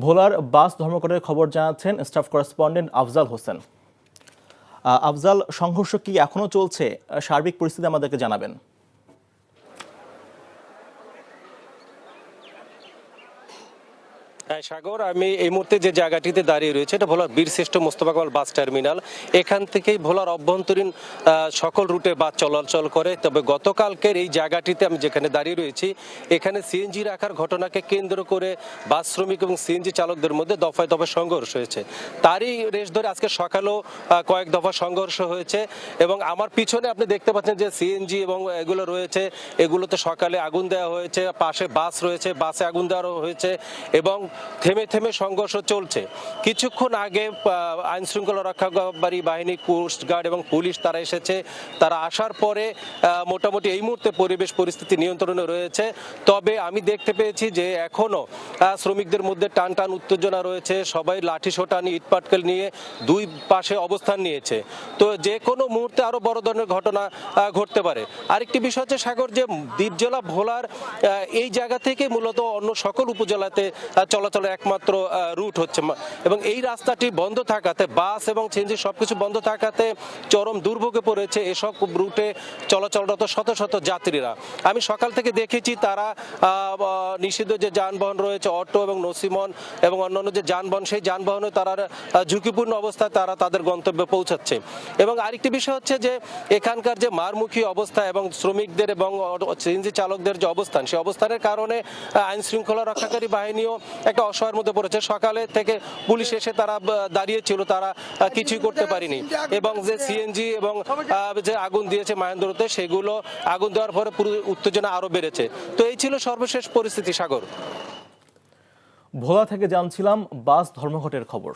ভোলার বাস ধর্মঘটের খবর জানাচ্ছেন স্টাফ করেসপন্ডেন্ট আফজাল হোসেন। আফজাল, সংঘর্ষ কি এখনো চলছে? সার্বিক পরিস্থিতি আমাদেরকে জানাবেন। হ্যাঁ সাগর, আমি এই মুহূর্তে যে জায়গাটিতে দাঁড়িয়ে রয়েছে এটা ভোলার বীরশ্রেষ্ঠ মোস্তফা কামাল বাস টার্মিনাল। এখান থেকেই ভোলার অভ্যন্তরীণ সকল রুটে বাস চলাচল করে। তবে গতকালকের এই জায়গাটিতে আমি যেখানে দাঁড়িয়ে রয়েছি, এখানে সিএনজি রাখার ঘটনাকে কেন্দ্র করে বাস শ্রমিক এবং সিএনজি চালকদের মধ্যে দফায় দফায় সংঘর্ষ হয়েছে। তারই রেশ ধরে আজকে সকালেও কয়েক দফা সংঘর্ষ হয়েছে। এবং আমার পিছনে আপনি দেখতে পাচ্ছেন যে সিএনজি এবং এগুলো রয়েছে, এগুলোতে সকালে আগুন দেওয়া হয়েছে, পাশে বাস রয়েছে, বাসে আগুন দেওয়া হয়েছে এবং থেমে থেমে সংঘর্ষ চলছে। কিছুক্ষণ আগে আইন শৃঙ্খলা রক্ষাকারী বাহিনী, কোস্টগার্ড এবং পুলিশ তারা এসেছে। তারা আসার পরে মোটামুটি এই মুহূর্তে পরিবেশ পরিস্থিতি নিয়ন্ত্রণে রয়েছে। তবে আমি দেখতে পেয়েছি যে এখনো শ্রমিকদের মধ্যে টান টান উত্তেজনা রয়েছে। সবাই লাঠি সোটা নিয়ে, ইটপাটকেল নিয়ে দুই পাশে অবস্থান নিয়েছে। তো যে কোনো মুহূর্তে আরো বড় ধরনের ঘটনা ঘটতে পারে। আরেকটি বিষয় হচ্ছে সাগর, যে দ্বীপ জেলা ভোলার এই জায়গা থেকে মূলত অন্য সকল উপজেলাতে চলাচলের একমাত্র রুট হচ্ছে, এবং এই রাস্তাটি বন্ধ থাকাতে, বাস এবং সিএনজি সবকিছু বন্ধ থাকাতে চরম দুর্ভোগে পড়েছে এসব রুটে চলাচলরত শত শত যাত্রীরা। আমি সকাল থেকে দেখেছি তারা নিষিদ্ধ যে যানবাহন রয়েছে, অটো এবং নসিমন এবং অন্যান্য যে যানবাহন, সেই যানবাহনে তারা ঝুঁকিপূর্ণ অবস্থায় তারা তাদের গন্তব্যে পৌঁছাচ্ছে। এবং আরেকটি বিষয় হচ্ছে যে এখানকার যে মারমুখী অবস্থা এবং শ্রমিকদের এবং সিএনজি চালকদের যে অবস্থান, সেই অবস্থানের কারণে আইন শৃঙ্খলা রক্ষাকারী বাহিনীও একটা অসহায়ের মধ্যে পড়েছে। সকালে থেকে পুলিশ এসে তারা দাঁড়িয়েছিল, তারা কিছুই করতে পারেনি। এবং যে সিএনজি এবং যে আগুন দিয়েছে মাহেন্দ্রতে, সেগুলো আগুন দেওয়ার পরে পুরো উত্তেজনা আরো বেড়েছে। তো এই ছিল সর্বশেষ পরিস্থিতি সাগর। ভোলা থেকে জানছিলাম বাস ধর্মঘটের খবর।